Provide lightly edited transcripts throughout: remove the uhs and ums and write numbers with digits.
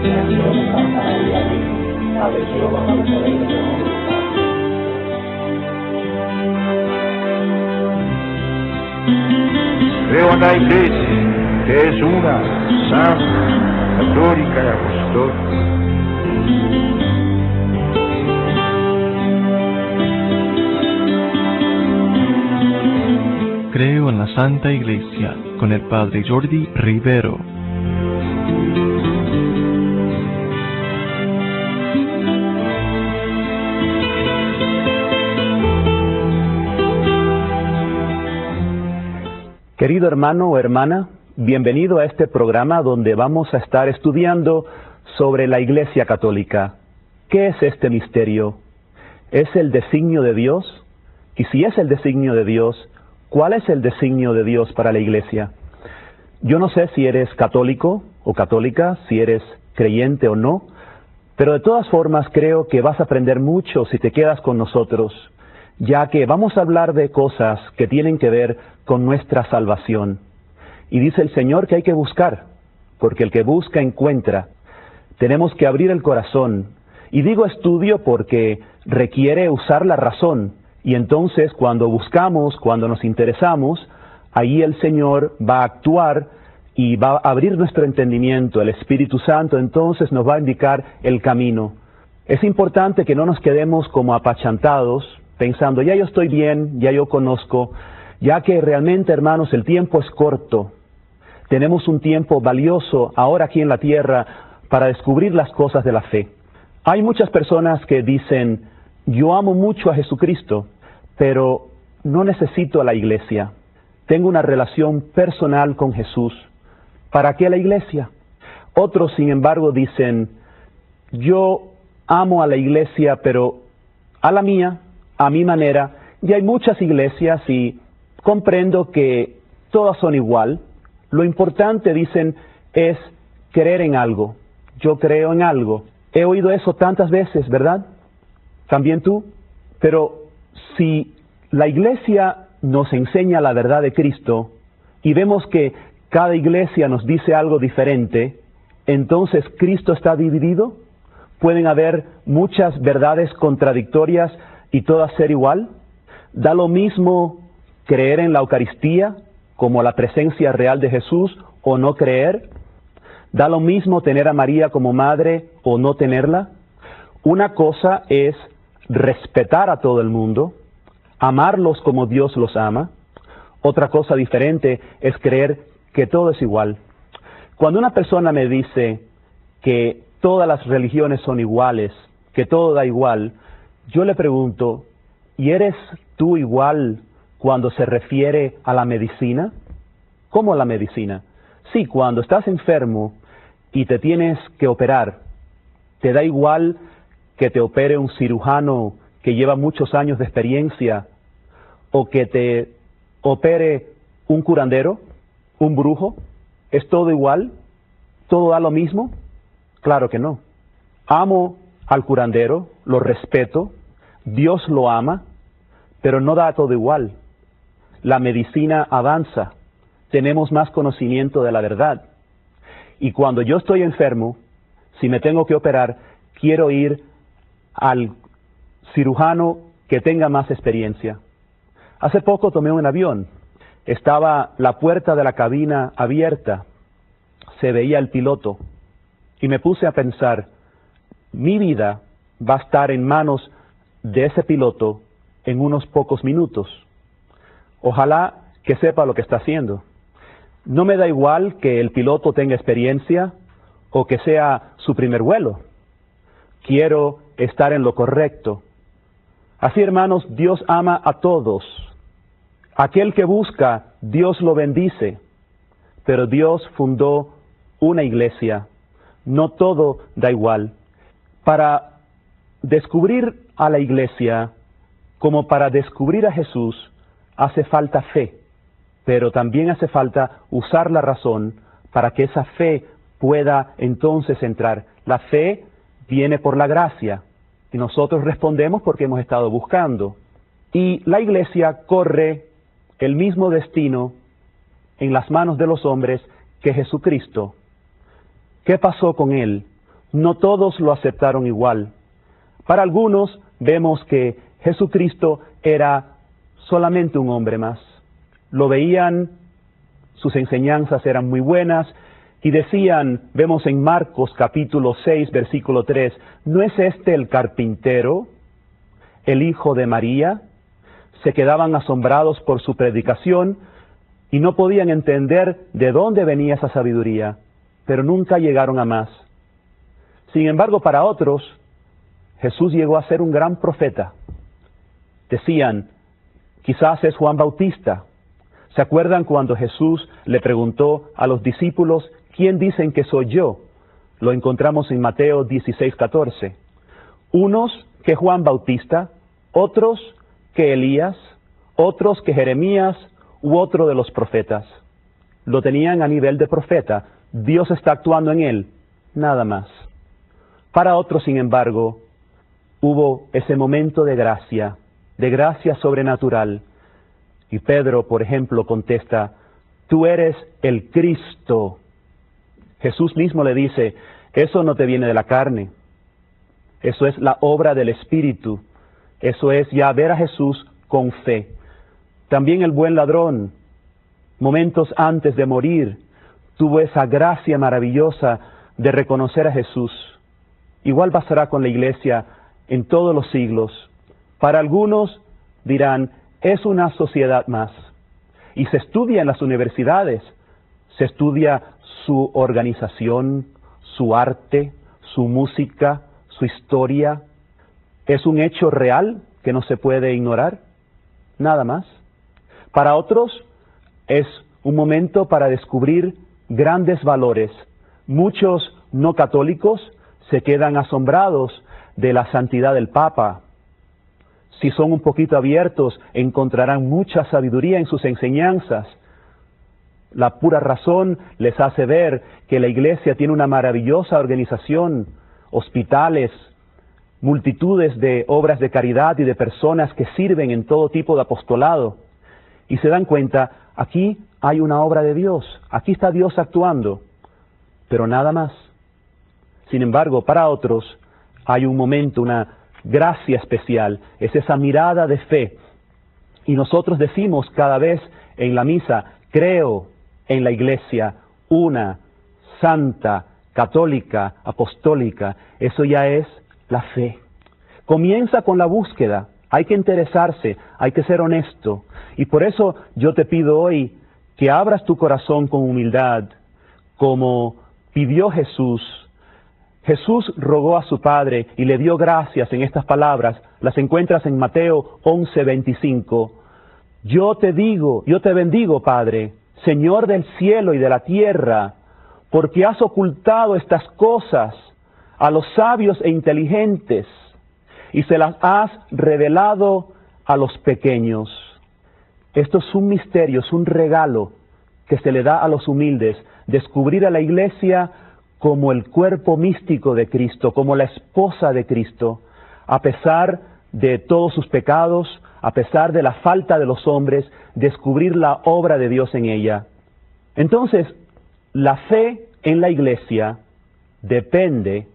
Creo en la Iglesia, que es una, santa, católica y apostólica. Creo en la Santa Iglesia, con el Padre Jordi Rivero. Querido hermano o hermana, bienvenido a este programa donde vamos a estar estudiando sobre la Iglesia Católica. ¿Qué es este misterio? ¿Es el designio de Dios? Y si es el designio de Dios, ¿cuál es el designio de Dios para la Iglesia? Yo no sé si eres católico o católica, si eres creyente o no, pero de todas formas creo que vas a aprender mucho si te quedas con nosotros, ya que vamos a hablar de cosas que tienen que ver con nuestra salvación. Y dice el Señor que hay que buscar, porque el que busca encuentra. Tenemos que abrir el corazón. Y digo estudio porque requiere usar la razón. Y entonces cuando buscamos, cuando nos interesamos, ahí el Señor va a actuar y va a abrir nuestro entendimiento. El Espíritu Santo entonces nos va a indicar el camino. Es importante que no nos quedemos como apachantados, pensando, ya yo estoy bien, ya yo conozco, ya que realmente, hermanos, el tiempo es corto. Tenemos un tiempo valioso ahora aquí en la tierra para descubrir las cosas de la fe. Hay muchas personas que dicen, yo amo mucho a Jesucristo, pero no necesito a la iglesia. Tengo una relación personal con Jesús. ¿Para qué la iglesia? Otros, sin embargo, dicen, yo amo a la iglesia, pero a la mía, a mi manera, y hay muchas iglesias y comprendo que todas son igual. Lo importante, dicen, es creer en algo. Yo creo en algo. He oído eso tantas veces, ¿verdad? ¿También tú? Pero si la iglesia nos enseña la verdad de Cristo y vemos que cada iglesia nos dice algo diferente, entonces ¿Cristo está dividido? ¿Pueden haber muchas verdades contradictorias y todas ser igual? ¿Da lo mismo creer en la Eucaristía como la presencia real de Jesús o no creer? ¿Da lo mismo tener a María como madre o no tenerla? Una cosa es respetar a todo el mundo, amarlos como Dios los ama. Otra cosa diferente es creer que todo es igual. Cuando una persona me dice que todas las religiones son iguales, que todo da igual, yo le pregunto, ¿y eres tú igual cuando se refiere a la medicina? ¿Cómo la medicina? Sí, cuando estás enfermo y te tienes que operar, ¿te da igual que te opere un cirujano que lleva muchos años de experiencia o que te opere un curandero, un brujo? ¿Es todo igual? ¿Todo da lo mismo? Claro que no. Amo al curandero, lo respeto, Dios lo ama, pero no da todo igual. La medicina avanza, tenemos más conocimiento de la verdad. Y cuando yo estoy enfermo, si me tengo que operar, quiero ir al cirujano que tenga más experiencia. Hace poco tomé un avión, estaba la puerta de la cabina abierta, se veía el piloto, y me puse a pensar, mi vida va a estar en manos de ese piloto en unos pocos minutos. Ojalá que sepa lo que está haciendo. No me da igual que el piloto tenga experiencia o que sea su primer vuelo. Quiero estar en lo correcto. Así, hermanos, Dios ama a todos. Aquel que busca, Dios lo bendice. Pero Dios fundó una iglesia. No todo da igual. Para descubrir a la iglesia, como para descubrir a Jesús, hace falta fe. Pero también hace falta usar la razón para que esa fe pueda entonces entrar. La fe viene por la gracia y nosotros respondemos porque hemos estado buscando. Y la iglesia corre el mismo destino en las manos de los hombres que Jesucristo. ¿Qué pasó con él? no todos lo aceptaron igual. Para algunos vemos que Jesucristo era solamente un hombre más. Lo veían, sus enseñanzas eran muy buenas, y decían, vemos en Marcos capítulo 6, versículo 3, ¿no es este el carpintero, el hijo de María? Se quedaban asombrados por su predicación y no podían entender de dónde venía esa sabiduría, pero nunca llegaron a más. Sin embargo, para otros, Jesús llegó a ser un gran profeta. Decían, quizás es Juan Bautista. ¿Se acuerdan cuando Jesús le preguntó a los discípulos, ¿quién dicen que soy yo? Lo encontramos en Mateo 16:14. Unos que Juan Bautista, otros que Elías, otros que Jeremías u otro de los profetas. Lo tenían a nivel de profeta. Dios está actuando en él, nada más. Para otros, sin embargo, hubo ese momento de gracia sobrenatural. Y Pedro, por ejemplo, contesta, tú eres el Cristo. Jesús mismo le dice, eso no te viene de la carne, eso es la obra del Espíritu, eso es ya ver a Jesús con fe. También el buen ladrón, momentos antes de morir, tuvo esa gracia maravillosa de reconocer a Jesús. Igual pasará con la iglesia en todos los siglos. Para algunos dirán, es una sociedad más. Y se estudia en las universidades, se estudia su organización, su arte, su música, su historia. ¿Es un hecho real que no se puede ignorar? Nada más. Para otros es un momento para descubrir grandes valores. Muchos no católicos se quedan asombrados de la santidad del Papa. Si son un poquito abiertos, encontrarán mucha sabiduría en sus enseñanzas. La pura razón les hace ver que la Iglesia tiene una maravillosa organización, hospitales, multitudes de obras de caridad y de personas que sirven en todo tipo de apostolado. Y se dan cuenta, aquí hay una obra de Dios, aquí está Dios actuando, pero nada más. Sin embargo, para otros hay un momento, una gracia especial, es esa mirada de fe. Y nosotros decimos cada vez en la misa, creo en la Iglesia, una, santa, católica, apostólica. Eso ya es la fe. Comienza con la búsqueda, hay que interesarse, hay que ser honesto. Y por eso yo te pido hoy que abras tu corazón con humildad, como pidió Jesús. Jesús rogó a su Padre y le dio gracias en estas palabras. Las encuentras en Mateo 11:25. Yo te bendigo, Padre, Señor del cielo y de la tierra, porque has ocultado estas cosas a los sabios e inteligentes y se las has revelado a los pequeños. Esto es un misterio, es un regalo que se le da a los humildes, descubrir a la Iglesia como el cuerpo místico de Cristo, como la esposa de Cristo, a pesar de todos sus pecados, a pesar de la falta de los hombres, descubrir la obra de Dios en ella. Entonces, la fe en la Iglesia depende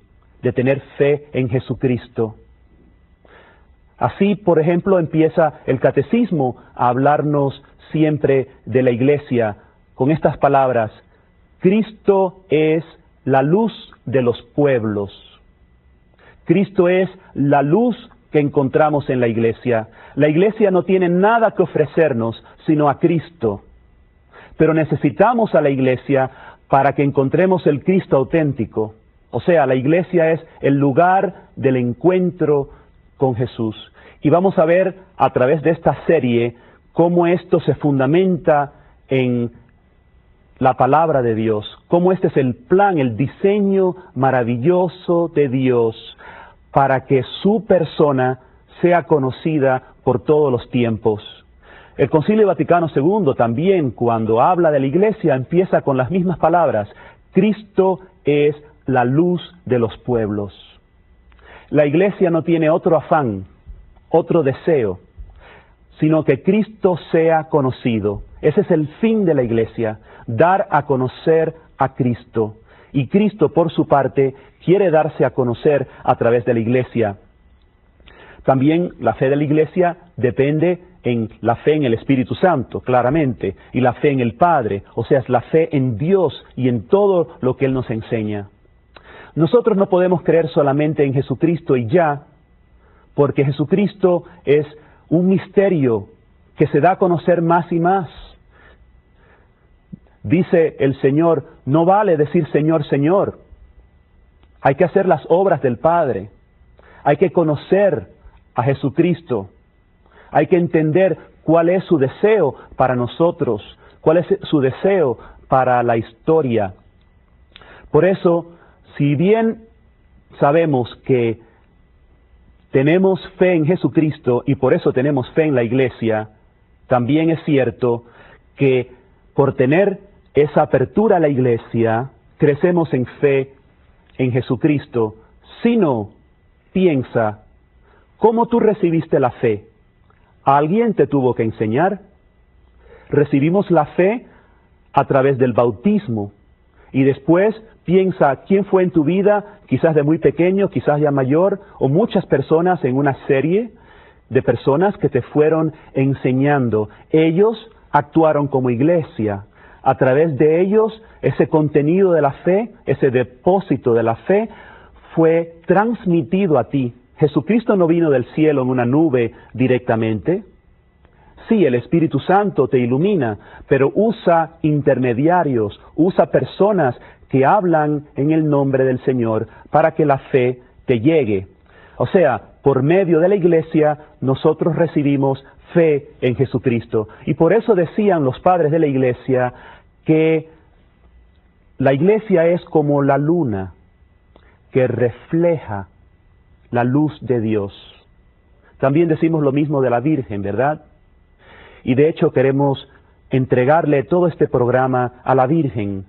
de tener fe en Jesucristo. Así, por ejemplo, empieza el catecismo a hablarnos siempre de la Iglesia con estas palabras: Cristo es la luz de los pueblos. Cristo es la luz que encontramos en la Iglesia. La Iglesia no tiene nada que ofrecernos sino a Cristo. Pero necesitamos a la Iglesia para que encontremos el Cristo auténtico. O sea, la Iglesia es el lugar del encuentro con Jesús. Y vamos a ver a través de esta serie cómo esto se fundamenta en la palabra de Dios, cómo este es el plan, el diseño maravilloso de Dios para que su persona sea conocida por todos los tiempos. El Concilio Vaticano II también, cuando habla de la Iglesia, empieza con las mismas palabras: Cristo es la luz de los pueblos. La Iglesia no tiene otro afán, otro deseo, sino que Cristo sea conocido. Ese es el fin de la Iglesia, dar a conocer a Cristo. y Cristo, por su parte, quiere darse a conocer a través de la Iglesia. También la fe de la Iglesia depende en la fe en el Espíritu Santo, claramente, y la fe en el Padre, o sea, es la fe en Dios y en todo lo que Él nos enseña. Nosotros no podemos creer solamente en Jesucristo y ya, porque Jesucristo es un misterio que se da a conocer más y más. Dice el Señor, no vale decir Señor, Señor. Hay que hacer las obras del Padre. Hay que conocer a Jesucristo. Hay que entender cuál es su deseo para nosotros, cuál es su deseo para la historia. Por eso, si bien sabemos que tenemos fe en Jesucristo y por eso tenemos fe en la Iglesia, también es cierto que por tener esa apertura a la Iglesia, crecemos en fe en Jesucristo. Si no, piensa, ¿cómo tú recibiste la fe? ¿Alguien te tuvo que enseñar? Recibimos la fe a través del bautismo. Y después piensa quién fue en tu vida, quizás de muy pequeño, quizás ya mayor, o muchas personas en una serie de personas que te fueron enseñando. Ellos actuaron como iglesia. A través de ellos, ese contenido de la fe, ese depósito de la fe, fue transmitido a ti. Jesucristo no vino del cielo en una nube directamente. Sí, el Espíritu Santo te ilumina, pero usa intermediarios, usa personas que hablan en el nombre del Señor para que la fe te llegue. O sea, por medio de la Iglesia, nosotros recibimos fe en Jesucristo. Y por eso decían los padres de la Iglesia que la Iglesia es como la luna que refleja la luz de Dios. También decimos lo mismo de la Virgen, ¿verdad? Y de hecho queremos entregarle todo este programa a la Virgen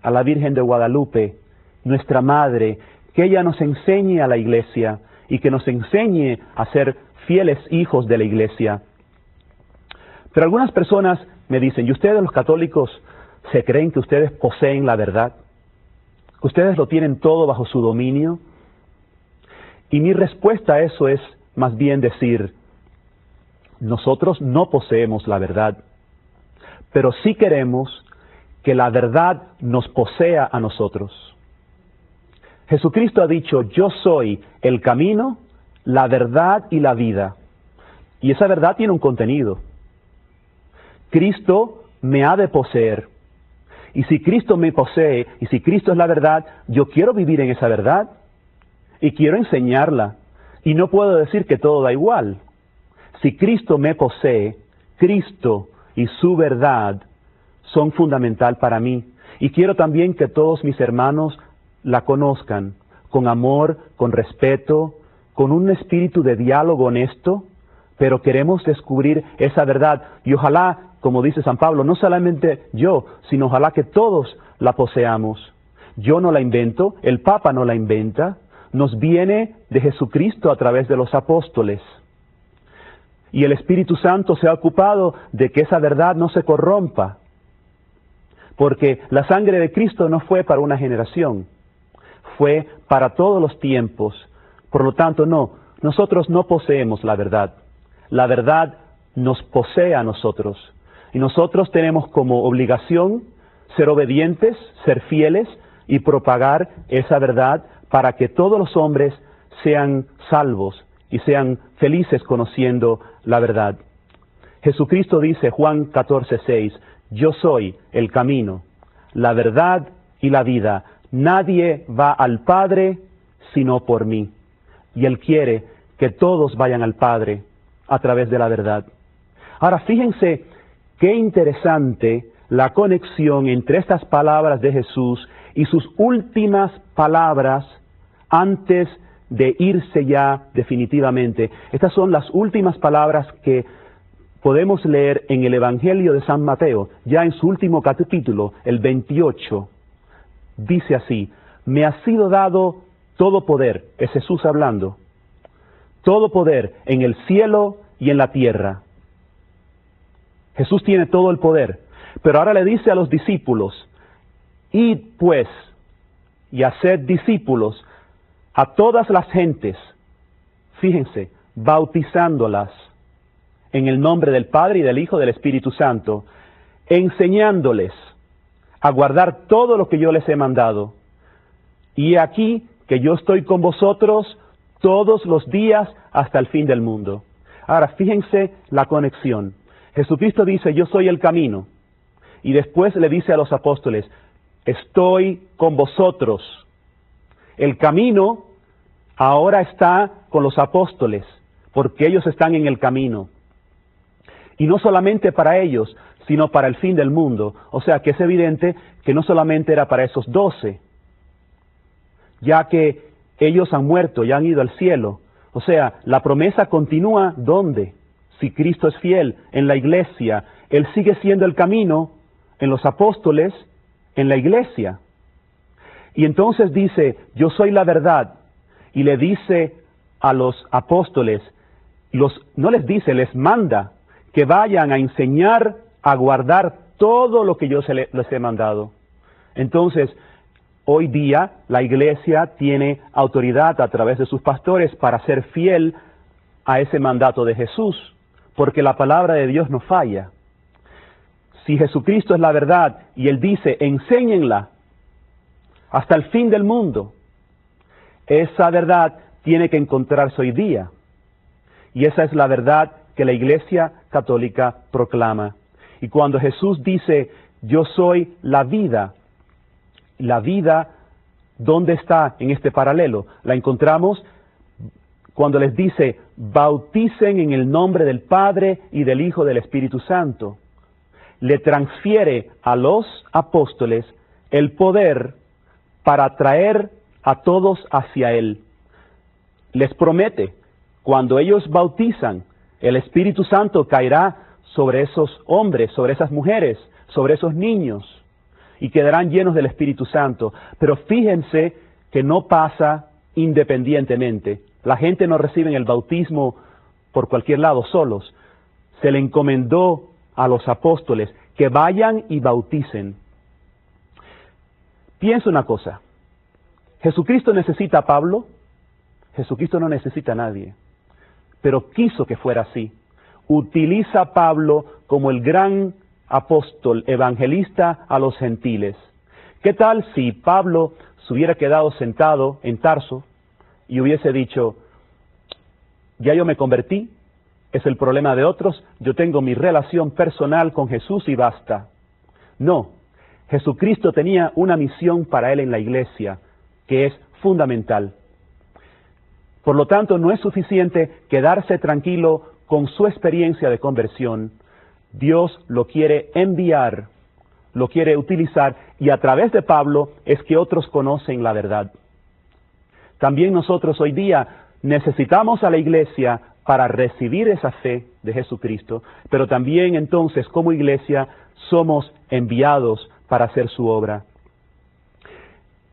de Guadalupe, nuestra Madre, que ella nos enseñe a la Iglesia y que nos enseñe a ser fieles hijos de la Iglesia. Pero algunas personas me dicen, ¿y ustedes los católicos se creen que ustedes poseen la verdad? ¿Que ustedes lo tienen todo bajo su dominio? Y mi respuesta a eso es más bien decir, nosotros no poseemos la verdad, pero sí queremos que la verdad nos posea a nosotros. Jesucristo ha dicho, yo soy el camino, la verdad y la vida. Y esa verdad tiene un contenido. Cristo me ha de poseer. Y si Cristo me posee, y si Cristo es la verdad, yo quiero vivir en esa verdad. Y quiero enseñarla. Y no puedo decir que todo da igual. Si Cristo me posee, Cristo y su verdad son fundamental para mí. Y quiero también que todos mis hermanos la conozcan con amor, con respeto, con un espíritu de diálogo honesto, pero queremos descubrir esa verdad. Y ojalá, como dice San Pablo, no solamente yo, sino ojalá que todos la poseamos. Yo no la invento, el Papa no la inventa, nos viene de Jesucristo a través de los apóstoles. Y el Espíritu Santo se ha ocupado de que esa verdad no se corrompa. Porque la sangre de Cristo no fue para una generación, fue para todos los tiempos. Por lo tanto, nosotros no poseemos la verdad. La verdad nos posee a nosotros. Y nosotros tenemos como obligación ser obedientes, ser fieles y propagar esa verdad para que todos los hombres sean salvos y sean felices conociendo la verdad. Jesucristo dice, Juan 14:6, yo soy el camino, la verdad y la vida. Nadie va al Padre sino por mí. Y Él quiere que todos vayan al Padre a través de la verdad. Ahora, fíjense qué interesante la conexión entre estas palabras de Jesús y sus últimas palabras antes de irse ya definitivamente. Estas son las últimas palabras que podemos leer en el Evangelio de San Mateo, ya en su último capítulo, el 28. Dice así, me ha sido dado todo poder, es Jesús hablando, todo poder en el cielo y en la tierra. Jesús tiene todo el poder, pero ahora le dice a los discípulos, id pues y haced discípulos a todas las gentes, fíjense, bautizándolas en el nombre del Padre y del Hijo y del Espíritu Santo, enseñándoles a guardar todo lo que yo les he mandado. Y aquí que yo estoy con vosotros todos los días hasta el fin del mundo. Ahora, fíjense la conexión. Jesucristo dice, yo soy el camino. Y después le dice a los apóstoles, estoy con vosotros. El camino ahora está con los apóstoles, porque ellos están en el camino. Y no solamente para ellos, sino para el fin del mundo. O sea que es evidente que no solamente era para esos 12, ya que ellos han muerto y han ido al cielo. O sea, la promesa continúa, ¿dónde? Si Cristo es fiel, en la iglesia. Él sigue siendo el camino en los apóstoles, en la iglesia. Y entonces dice, yo soy la verdad. Y le dice a los apóstoles, no les dice, les manda que vayan a enseñar a guardar todo lo que yo les he mandado. Entonces, hoy día la iglesia tiene autoridad a través de sus pastores para ser fiel a ese mandato de Jesús, porque la palabra de Dios no falla. Si Jesucristo es la verdad y Él dice, enséñenla hasta el fin del mundo, esa verdad tiene que encontrarse hoy día. Y esa es la verdad que la Iglesia Católica proclama. Y cuando Jesús dice, yo soy la vida, ¿dónde está en este paralelo? La encontramos cuando les dice, bauticen en el nombre del Padre y del Hijo y del Espíritu Santo. Le transfiere a los apóstoles el poder para atraer a todos hacia Él. Les promete, cuando ellos bautizan, el Espíritu Santo caerá sobre esos hombres, sobre esas mujeres, sobre esos niños, y quedarán llenos del Espíritu Santo. Pero fíjense que no pasa independientemente. La gente no recibe el bautismo por cualquier lado solos. Se le encomendó a los apóstoles que vayan y bauticen. Piensa una cosa. ¿Jesucristo necesita a Pablo? Jesucristo no necesita a nadie. Pero quiso que fuera así. Utiliza a Pablo como el gran apóstol evangelista a los gentiles. ¿Qué tal si Pablo se hubiera quedado sentado en Tarso y hubiese dicho, ya yo me convertí, es el problema de otros, yo tengo mi relación personal con Jesús y basta? No, Jesucristo tenía una misión para él en la iglesia, que es fundamental. Por lo tanto, no es suficiente quedarse tranquilo con su experiencia de conversión. Dios lo quiere enviar, lo quiere utilizar, y a través de Pablo es que otros conocen la verdad. También nosotros hoy día necesitamos a la iglesia para recibir esa fe de Jesucristo, pero también entonces como iglesia somos enviados para hacer su obra.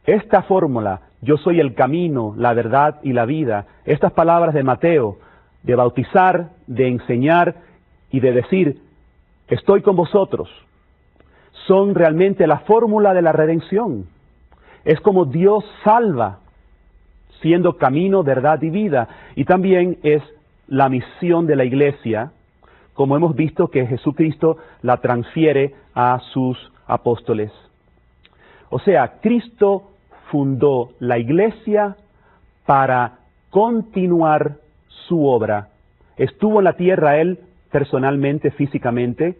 Esta fórmula, yo soy el camino, la verdad y la vida, estas palabras de Mateo, de bautizar, de enseñar y de decir, estoy con vosotros, son realmente la fórmula de la redención. Es como Dios salva, siendo camino, verdad y vida. Y también es la misión de la iglesia, como hemos visto que Jesucristo la transfiere a sus apóstoles. O sea, Cristo fundó la iglesia para continuar su obra. Estuvo en la tierra Él personalmente, físicamente,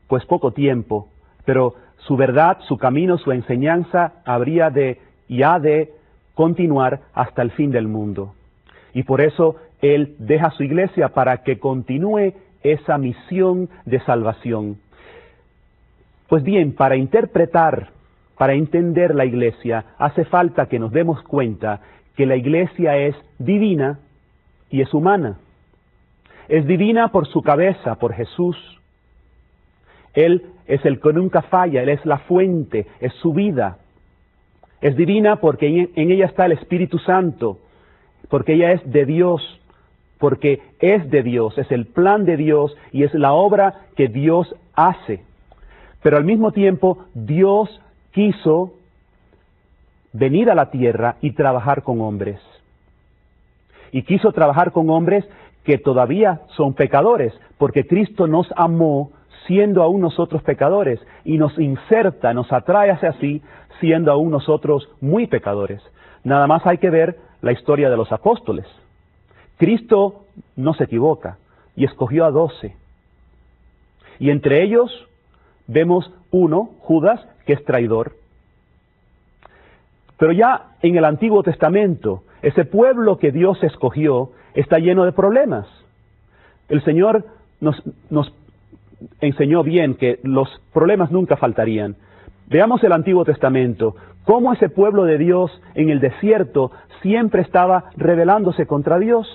pues poco tiempo, pero su verdad, su camino, su enseñanza habría de y ha de continuar hasta el fin del mundo. Y por eso Él deja su iglesia para que continúe esa misión de salvación. Pues bien, para interpretar, para entender la iglesia, hace falta que nos demos cuenta que la iglesia es divina y es humana. Es divina por su cabeza, por Jesús. Él es el que nunca falla, Él es la fuente, es su vida. Es divina porque en ella está el Espíritu Santo, porque ella es de Dios, porque es de Dios, es el plan de Dios y es la obra que Dios hace. Pero al mismo tiempo, Dios quiso venir a la tierra y trabajar con hombres. Y quiso trabajar con hombres que todavía son pecadores, porque Cristo nos amó siendo aún nosotros pecadores, y nos inserta, nos atrae hacia sí, siendo aún nosotros muy pecadores. Nada más hay que ver la historia de los apóstoles. Cristo no se equivoca, y escogió a 12. Y entre ellos vemos uno, Judas, que es traidor. Pero ya en el Antiguo Testamento, ese pueblo que Dios escogió está lleno de problemas. El Señor nos enseñó bien que los problemas nunca faltarían. Veamos el Antiguo Testamento, cómo ese pueblo de Dios en el desierto siempre estaba rebelándose contra Dios.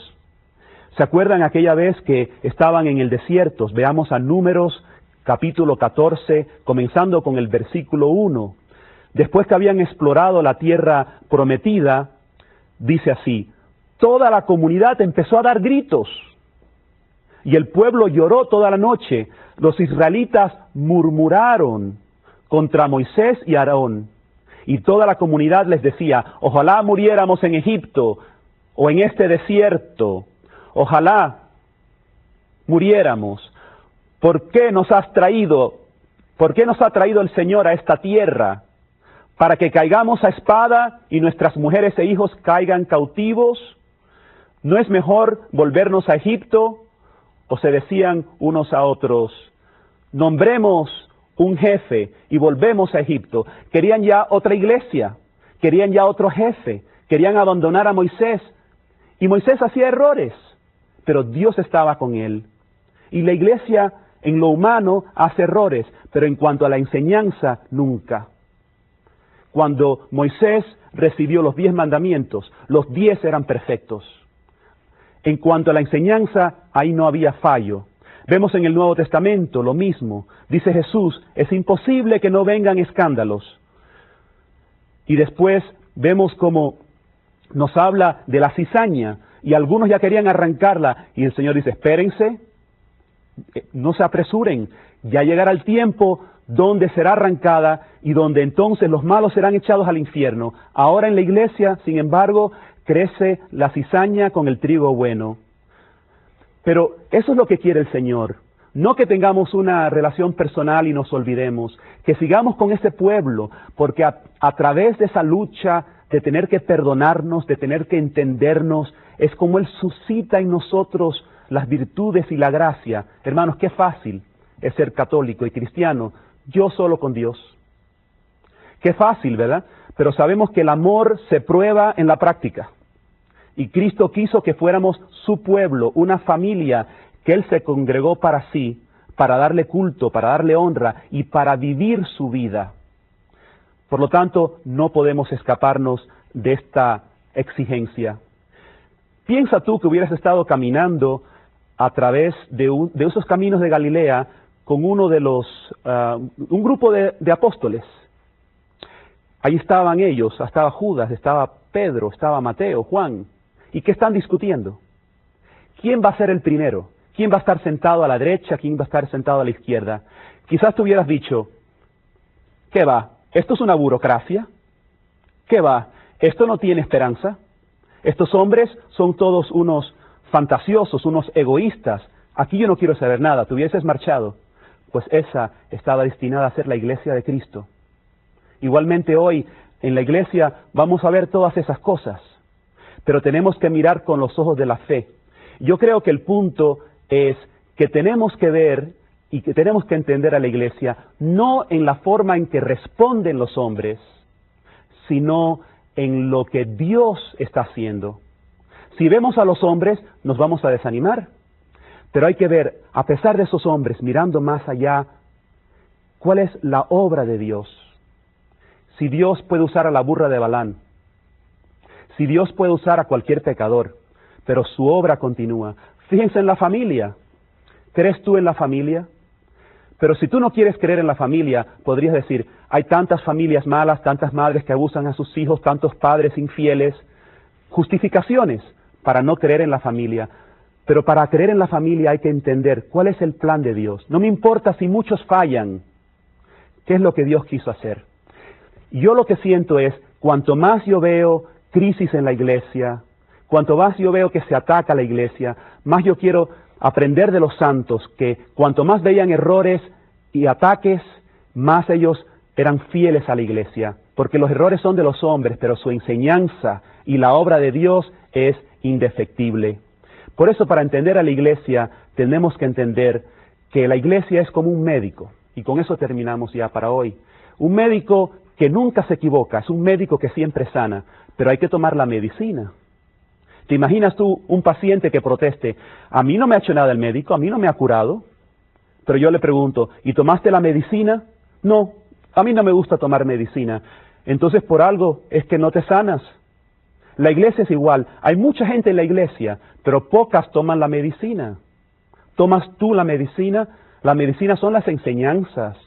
¿Se acuerdan aquella vez que estaban en el desierto? Veamos a Números capítulo 14, comenzando con el versículo 1. Después que habían explorado la tierra prometida, dice así: toda la comunidad empezó a dar gritos, y el pueblo lloró toda la noche. Los israelitas murmuraron contra Moisés y Aarón, y toda la comunidad les decía: ojalá muriéramos en Egipto o en este desierto, ojalá muriéramos. ¿Por qué nos has traído? ¿Por qué nos ha traído el Señor a esta tierra? ¿Para que caigamos a espada y nuestras mujeres e hijos caigan cautivos? ¿No es mejor volvernos a Egipto? O se decían unos a otros: nombremos un jefe y volvemos a Egipto. Querían ya otra iglesia, querían ya otro jefe, querían abandonar a Moisés. Y Moisés hacía errores, pero Dios estaba con él. Y la iglesia en lo humano hace errores, pero en cuanto a la enseñanza, nunca. Cuando Moisés recibió los 10 mandamientos, los 10 eran perfectos. En cuanto a la enseñanza, ahí no había fallo. Vemos en el Nuevo Testamento lo mismo. Dice Jesús: es imposible que no vengan escándalos. Y después vemos cómo nos habla de la cizaña, y algunos ya querían arrancarla, y el Señor dice: espérense, no se apresuren, ya llegará el tiempo donde será arrancada y donde entonces los malos serán echados al infierno. Ahora en la iglesia, sin embargo, crece la cizaña con el trigo bueno. Pero eso es lo que quiere el Señor. No que tengamos una relación personal y nos olvidemos, que sigamos con ese pueblo, porque a través de esa lucha de tener que perdonarnos, de tener que entendernos, es como Él suscita en nosotros las virtudes y la gracia. Hermanos, qué fácil es ser católico y cristiano, yo solo con Dios. Qué fácil, ¿verdad? Pero sabemos que el amor se prueba en la práctica. Y Cristo quiso que fuéramos su pueblo, una familia que Él se congregó para sí, para darle culto, para darle honra y para vivir su vida. Por lo tanto, no podemos escaparnos de esta exigencia. Piensa tú que hubieras estado caminando a través de esos caminos de Galilea con uno de un grupo de apóstoles. Ahí estaban ellos, estaba Judas, estaba Pedro, estaba Mateo, Juan. ¿Y qué están discutiendo? ¿Quién va a ser el primero? ¿Quién va a estar sentado a la derecha? ¿Quién va a estar sentado a la izquierda? Quizás tú hubieras dicho: ¿qué va? ¿Esto es una burocracia? ¿Qué va? ¿Esto no tiene esperanza? Estos hombres son todos unos fantasiosos, unos egoístas. Aquí yo no quiero saber nada, te hubieses marchado. Pues esa estaba destinada a ser la iglesia de Cristo. Igualmente hoy en la iglesia vamos a ver todas esas cosas, pero tenemos que mirar con los ojos de la fe. Yo creo que el punto es que tenemos que ver y que tenemos que entender a la iglesia no en la forma en que responden los hombres, sino en lo que Dios está haciendo. Si vemos a los hombres, nos vamos a desanimar. Pero hay que ver, a pesar de esos hombres, mirando más allá, cuál es la obra de Dios. Si Dios puede usar a la burra de Balaam, si Dios puede usar a cualquier pecador, pero su obra continúa. Fíjense en la familia. ¿Crees tú en la familia? Pero si tú no quieres creer en la familia, podrías decir: hay tantas familias malas, tantas madres que abusan a sus hijos, tantos padres infieles. Justificaciones para no creer en la familia. Pero para creer en la familia hay que entender cuál es el plan de Dios. No me importa si muchos fallan. ¿Qué es lo que Dios quiso hacer? Yo lo que siento es cuanto más yo veo crisis en la iglesia, cuanto más yo veo que se ataca a la iglesia, más yo quiero aprender de los santos, que cuanto más veían errores y ataques, más ellos eran fieles a la iglesia, porque los errores son de los hombres, pero su enseñanza y la obra de Dios es indefectible. Por eso, para entender a la iglesia, tenemos que entender que la iglesia es como un médico, y con eso terminamos ya para hoy. Un médico que nunca se equivoca, es un médico que siempre sana, pero hay que tomar la medicina. ¿Te imaginas tú un paciente que proteste? A mí no me ha hecho nada el médico, a mí no me ha curado. Pero yo le pregunto, ¿y tomaste la medicina? No, a mí no me gusta tomar medicina. Entonces por algo es que no te sanas. La iglesia es igual, hay mucha gente en la iglesia, pero pocas toman la medicina. ¿Tomas tú la medicina? La medicina son las enseñanzas,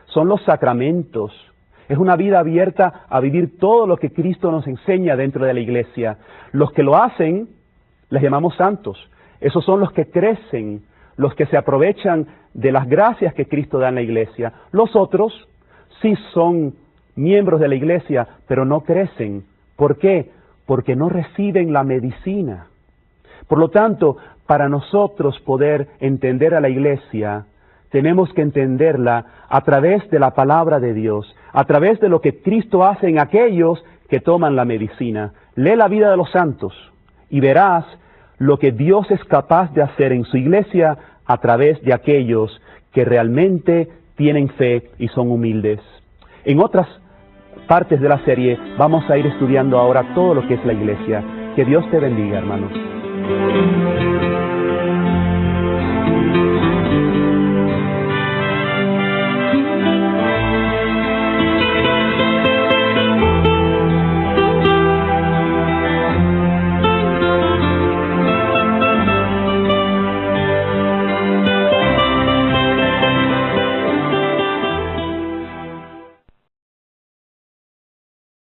son los sacramentos. Es una vida abierta a vivir todo lo que Cristo nos enseña dentro de la iglesia. Los que lo hacen, les llamamos santos. Esos son los que crecen, los que se aprovechan de las gracias que Cristo da en la iglesia. Los otros sí son miembros de la iglesia, pero no crecen. ¿Por qué? Porque no reciben la medicina. Por lo tanto, para nosotros poder entender a la iglesia, tenemos que entenderla a través de la palabra de Dios, a través de lo que Cristo hace en aquellos que toman la medicina. Lee la vida de los santos y verás lo que Dios es capaz de hacer en su iglesia a través de aquellos que realmente tienen fe y son humildes. En otras partes de la serie vamos a ir estudiando ahora todo lo que es la iglesia. Que Dios te bendiga, hermanos.